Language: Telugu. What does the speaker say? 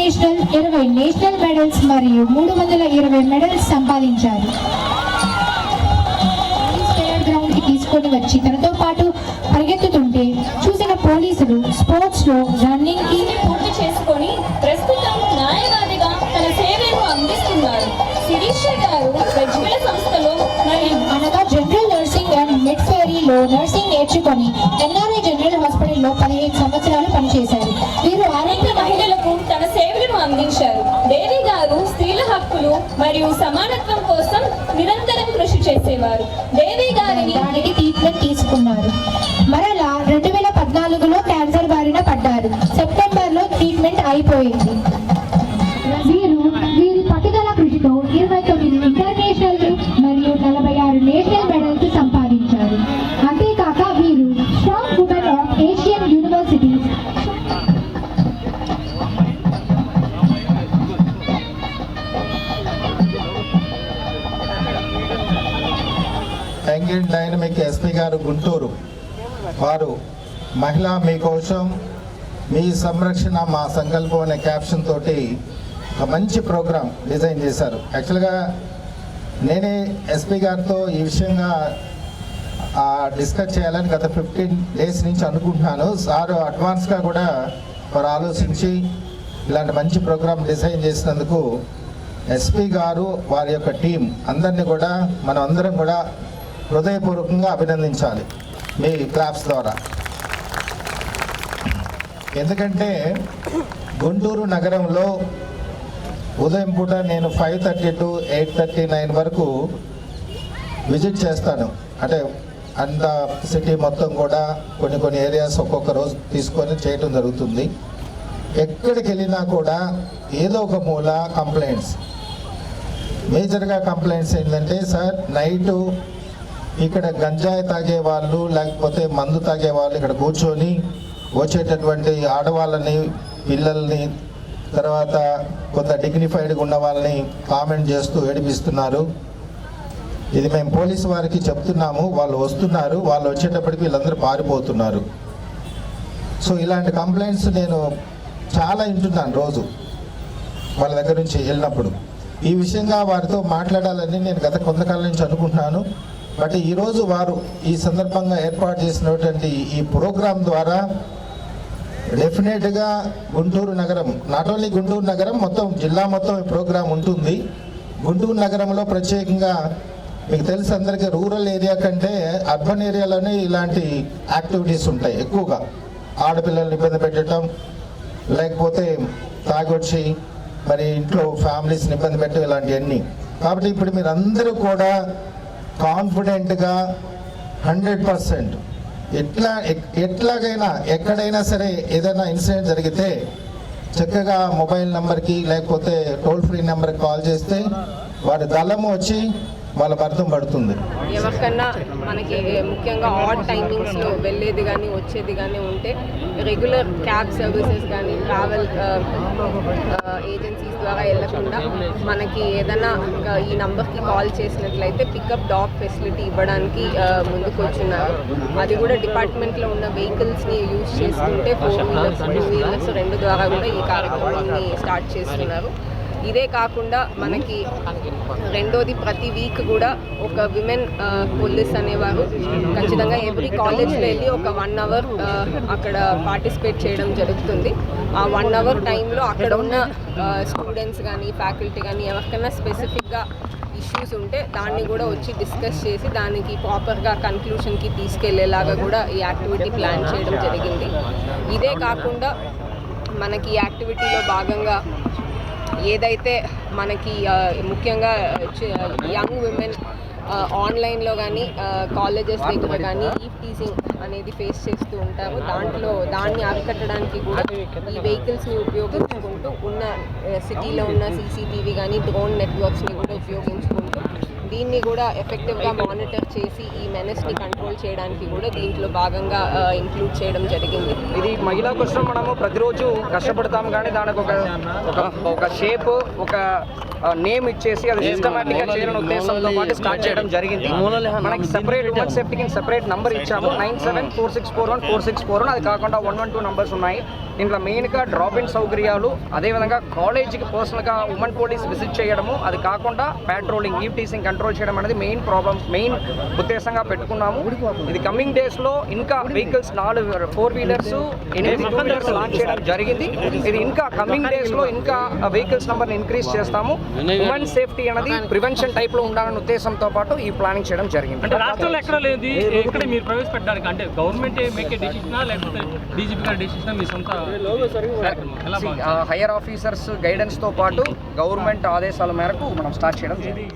ఇంటర్నేషనల్ 20 నేషనల్ మెడల్స్ మరియు 320 మెడల్స్ సంపాదించారు. గ్రౌండ్ కి తీసుకొని వచ్చి తనతో పాటు పరిగెత్తుతుంటే చూసిన పోలీసులు స్పోర్ట్స్ లో రన్నింగ్ కి పూర్తి చేసుకొని ప్రస్తుతం న్యాయవాదిగా తన సేవలను అందిస్తున్నారు. శిరీష గారు గజ్వేల్ సంస్థలో మరియు అనగా జనరల్ నర్సింగ్ అండ్ మిడ్ఫెరీలో నర్సింగ్ నేర్చుకొని ఎన్ఆర్ఐ జనరల్ హాస్పిటల్లో 15 సంవత్సరాలు పనిచేశారు. వీరు అనేక మహిళలకు తన సేవలను అందించారు. దేవి గారు స్త్రీల హక్కులు మరియు సమానత్వం కోసం నిరంతరం కృషి చేసేవారు. దేవి గారిని దానికి ట్రీట్మెంట్ తీసుకున్నారు. మరలా 2014లో క్యాన్సర్ బారిన పడ్డారు. సెప్టెంబర్లో ట్రీట్మెంట్ అయిపోయింది. వీరి పట్టుదల కృషితో 29 ఇంటర్నేషనల్ మరియు 46 నేషనల్ మెడల్స్ సంపాదించారు. అంతేకాక వీరు strong women of Asian universities young dynamic SP గారు గుంటూరు వారు మహిళ మీకోసం మీ సంరక్షణ మా సంకల్పం అనే క్యాప్షన్ తోటి ఒక మంచి ప్రోగ్రాం డిజైన్ చేశారు. యాక్చువల్గా నేనే ఎస్పీ గారితో ఈ విషయంగా డిస్కస్ చేయాలని గత 15 డేస్ నుంచి అనుకుంటున్నాను. సారు అడ్వాన్స్గా కూడా వారు ఆలోచించి ఇలాంటి మంచి ప్రోగ్రాం డిజైన్ చేసినందుకు ఎస్పీ గారు వారి యొక్క టీం అందరినీ కూడా మనం అందరం కూడా హృదయపూర్వకంగా అభినందించాలి మీ క్లాప్స్ ద్వారా. ఎందుకంటే గుంటూరు నగరంలో ఉదయం పూట నేను 5:30 to 8:39 వరకు విజిట్ చేస్తాను. అంటే అంత సిటీ మొత్తం కూడా కొన్ని ఏరియాస్ ఒక్కొక్క రోజు తీసుకొని చేయటం జరుగుతుంది. ఎక్కడికి వెళ్ళినా కూడా ఏదో ఒక మూల కంప్లైంట్స్, మేజర్గా కంప్లైంట్స్ ఏంటంటే, సార్ నైటు ఇక్కడ గంజాయి తాగే వాళ్ళు లేకపోతే మందు తాగే వాళ్ళు ఇక్కడ కూర్చొని వచ్చేటటువంటి ఆడవాళ్ళని, పిల్లల్ని, తర్వాత కొంత డిగ్నిఫైడ్గా ఉన్న వాళ్ళని కామెంట్ చేస్తూ ఏడిపిస్తున్నారు. ఇది మేము పోలీసు వారికి చెప్తున్నాము, వాళ్ళు వస్తున్నారు, వాళ్ళు వచ్చేటప్పటికి వీళ్ళందరూ పారిపోతున్నారు. సో ఇలాంటి కంప్లైంట్స్ నేను చాలా వింటున్నాను రోజు వాళ్ళ దగ్గర నుంచి వెళ్ళినప్పుడు. ఈ విషయంగా వారితో మాట్లాడాలని నేను గత కొంతకాలం నుంచి అనుకుంటున్నాను. బట్ ఈరోజు వారు ఈ సందర్భంగా ఏర్పాటు చేసినటువంటి ఈ ప్రోగ్రాం ద్వారా డెఫినెట్గా గుంటూరు నగరం, నాట్ ఓన్లీ గుంటూరు నగరం, మొత్తం జిల్లా మొత్తం ఈ ప్రోగ్రాం ఉంటుంది. గుంటూరు నగరంలో ప్రత్యేకంగా మీకు తెలుసు అందరికీ, రూరల్ ఏరియా కంటే అర్బన్ ఏరియాలోనే ఇలాంటి యాక్టివిటీస్ ఉంటాయి ఎక్కువగా. ఆడపిల్లల్ని ఇబ్బంది పెట్టడం, లేకపోతే తాగొచ్చి మరి ఇంట్లో ఫ్యామిలీస్ని ఇబ్బంది పెట్టడం, ఇలాంటివన్నీ. కాబట్టి ఇప్పుడు మీరు అందరూ కూడా కాన్ఫిడెంట్గా 100% ఎట్లాగైనా ఎక్కడైనా సరే ఏదైనా ఇన్సిడెంట్ జరిగితే చక్కగా మొబైల్ నెంబర్కి లేకపోతే టోల్ ఫ్రీ నెంబర్కి కాల్ చేస్తే వారి దళము వచ్చి వాళ్ళ అర్థం పడుతుంది. ఎవరికన్నా మనకి ముఖ్యంగా ఆడ్ టైమింగ్స్లో వెళ్ళేది కానీ వచ్చేది కానీ ఉంటే రెగ్యులర్ క్యాబ్ సర్వీసెస్ కానీ ట్రావెల్ ఏజెన్సీస్ ద్వారా వెళ్ళకుండా మనకి ఏదైనా ఈ నంబర్కి కాల్ చేసినట్లయితే పికప్ డ్రాప్ ఫెసిలిటీ ఇవ్వడానికి ముందుకు వచ్చున్నారు. అది కూడా డిపార్ట్మెంట్లో ఉన్న వెహికల్స్ని యూజ్ చేసుకుంటే 4 వీలర్స్ 2 వీలర్స్ 2 ద్వారా కూడా ఈ కార్యక్రమాన్ని స్టార్ట్ చేస్తున్నారు. ఇదే కాకుండా మనకి రెండోది, ప్రతి వీక్ కూడా ఒక విమెన్ పోలీస్ అనేవారు ఖచ్చితంగా ఎవ్రీ కాలేజ్లో వెళ్ళి ఒక 1 అవర్ అక్కడ పార్టిసిపేట్ చేయడం జరుగుతుంది. ఆ 1 అవర్ టైంలో అక్కడ ఉన్న స్టూడెంట్స్ కానీ ఫ్యాకల్టీ కానీ ఎవరికైనా స్పెసిఫిక్గా ఇష్యూస్ ఉంటే దాన్ని కూడా వచ్చి డిస్కస్ చేసి దానికి ప్రాపర్గా కన్క్లూషన్కి తీసుకెళ్లేలాగా కూడా ఈ యాక్టివిటీ ప్లాన్ చేయడం జరిగింది. ఇదే కాకుండా మనకి ఈ యాక్టివిటీలో భాగంగా ఏదైతే మనకి ముఖ్యంగా యంగ్ విమెన్ ఆన్లైన్లో కానీ కాలేజెస్ దగ్గర కానీ ఈవ్ టీజింగ్ అనేది ఫేస్ చేస్తూ ఉంటారు. దాన్ని అరికట్టడానికి కూడా ఈ వెహికల్స్ని ఉపయోగించుకుంటూ ఉన్న సిటీలో ఉన్న CCTV కానీ డ్రోన్ నెట్వర్క్స్ని కూడా ఉపయోగించుకుంటూ దీన్ని కూడా ఎఫెక్టివ్గా మానిటర్ చేసి ఈ మెనెస్ని కంట్రోల్ చేయడానికి కూడా దీంట్లో భాగంగా ఇంక్లూడ్ చేయడం జరిగింది. ఇది మహిళా కోసం మనము ప్రతిరోజు కష్టపడతాం, కానీ దానికి ఒక షేప్, ఒక నేమ్ ఇచ్చేసి అది సిస్టమేటిక్గా చేయాలనే ఉద్దేశంతో పాటు స్టార్ట్ చేయడం జరిగింది. మనకి సెపరేట్ ఉమెన్ సేఫ్టీకి సెపరేట్ నంబర్ ఇచ్చాము, 9746414641. అది కాకుండా 112 నంబర్స్ ఉన్నాయి. దీంట్లో మెయిన్గా డ్రాప్ ఇన్ సౌకర్యాలు, అదేవిధంగా కాలేజీకి పర్సనల్గా ఉమెన్ పోలీస్ విజిట్ చేయడము, అది కాకుండా పెట్రోలింగ్, ఈవ్ టీసింగ్ కంట్రోల్ చేయడం అనేది మెయిన్ ఉద్దేశంగా పెట్టుకున్నాము. ఇది కమింగ్ డేస్లో ఇంకా వెహికల్స్ 4 4 వీలర్స్ 8 2 వీలర్స్ లాంచ్ చేయడం జరిగింది. ఇది ఇంకా కమింగ్ డేస్లో ఇంకా వెహికల్స్ నెంబర్ని ఇంక్రీజ్ చేస్తాము. ఉమెన్ సేఫ్టీ అనేది ప్రివెన్షన్ టైప్లో ఉండాలనే ఉద్దేశంతో పాటు ఈ ప్లానింగ్ చేయడం జరిగింది. అంటే రాష్ట్రంలో ఎక్కడ లేదు, ఎక్కడ మీరు ప్రవేశపెట్టడానికి అంటే గవర్నమెంట్ మేక్ డెసిషనా లేకపోతే డీజీపీ గారి డెసిషనా మీ సొంత హైయర్ ఆఫీసర్స్ గైడెన్స్తో పాటు గవర్నమెంట్ ఆదేశాల మేరకు మనం స్టార్ట్ చేయడం జరిగింది.